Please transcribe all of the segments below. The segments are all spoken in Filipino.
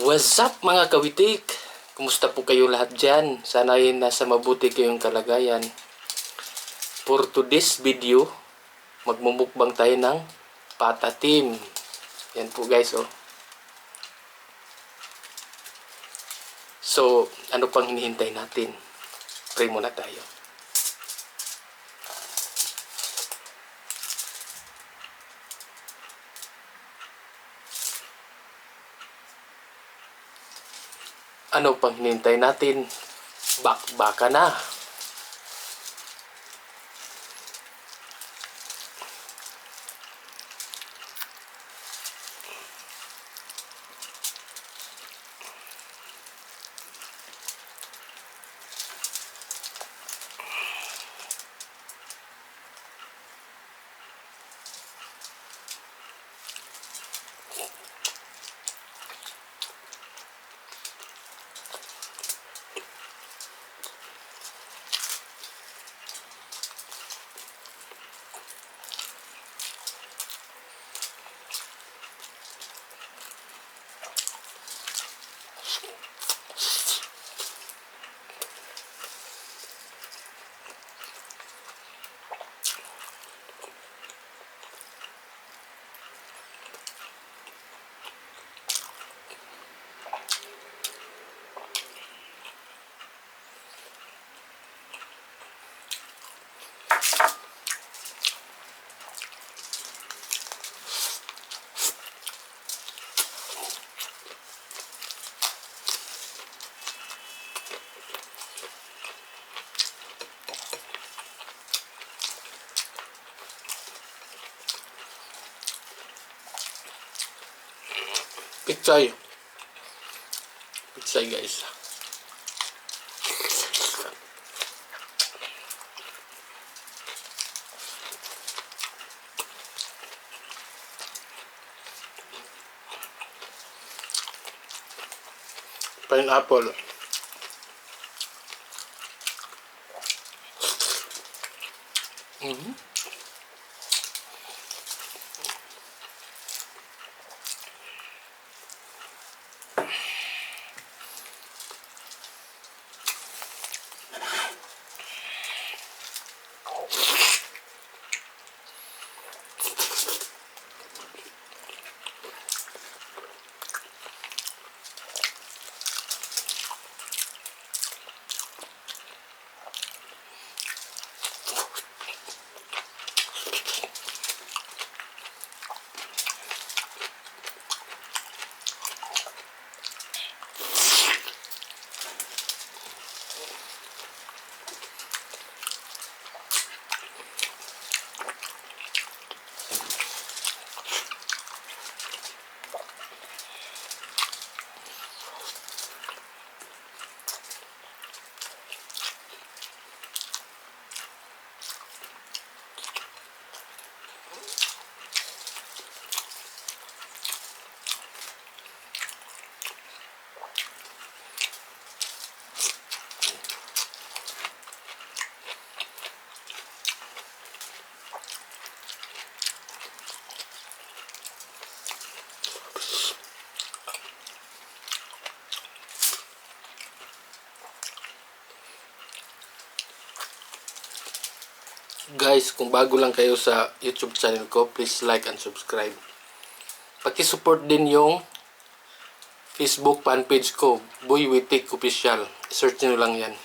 What's up mga kawitik? Kumusta po kayo lahat dyan? Sana ay nasa mabuti kayong kalagayan. For today's video, magmumukbang tayo ng patatim. Yan po guys oh. So, ano pang hinihintay natin? Pray muna tayo. Ano pang hinihintay natin? Bakbaka na. Pitsay. Pitsay guys. Pineapple. Guys, kung bago lang kayo sa YouTube channel ko, please like and subscribe. Paki-support din yung Facebook fanpage ko, Boy Witik Official. Search nyo lang yan.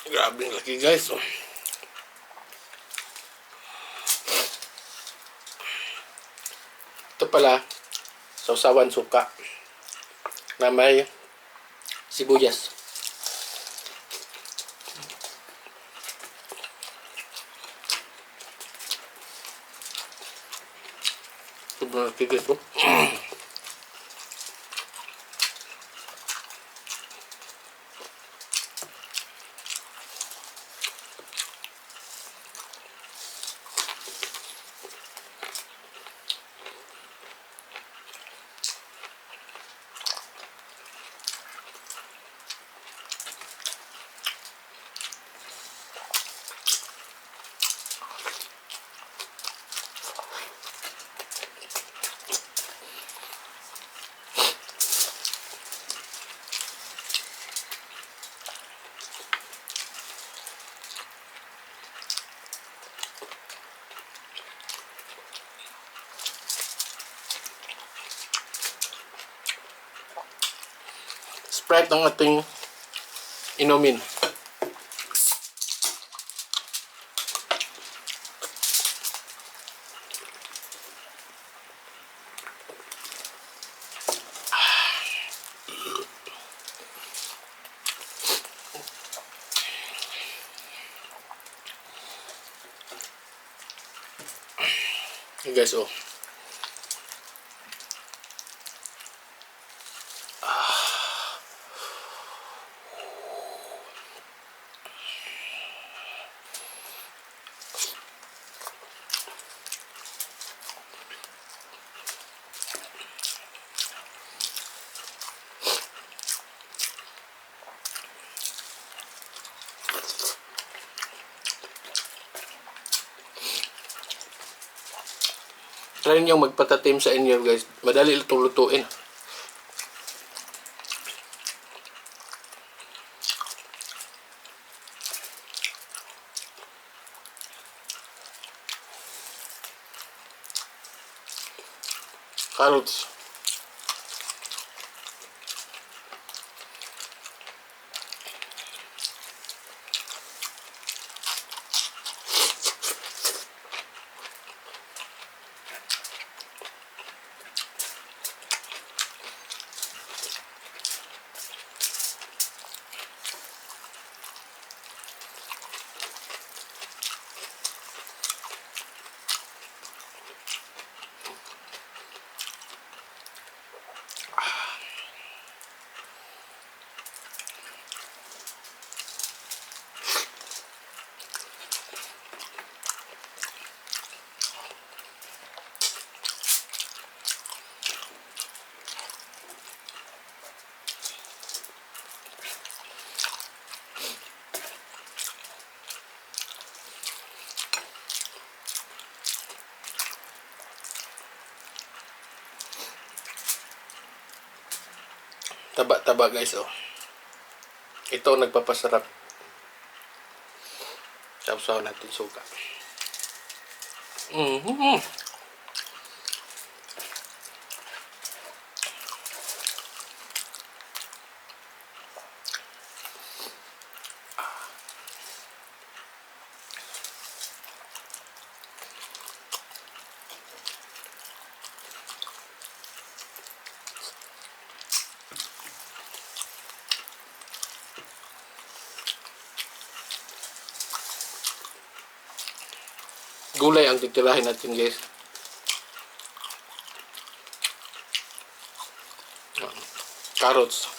Grabe ang laki guys oh. Ito pala, sausawan suka na may sibuyas. Sobrang tigas po. Sprite ang ating inumin. Hey guys, oh. Try nyo magpatatim sa inyo guys. Madali itong lutuin. Carrots. Taba-taba guys, oh. Ito ang nagpapasarap. Sausaw natin suka. Gulay ang titirahin natin guys. Carrots.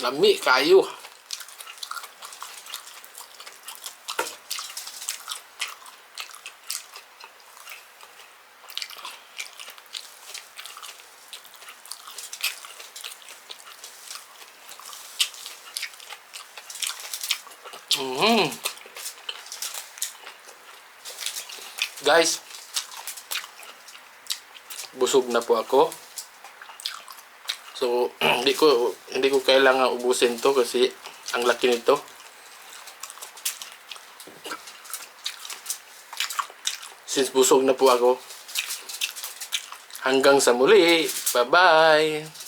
Lami kayo. Guys, busog na po ako. So, hindi ko kailangan ubusin to kasi ang laki nito. Since busog na po ako, hanggang sa muli. Bye-bye!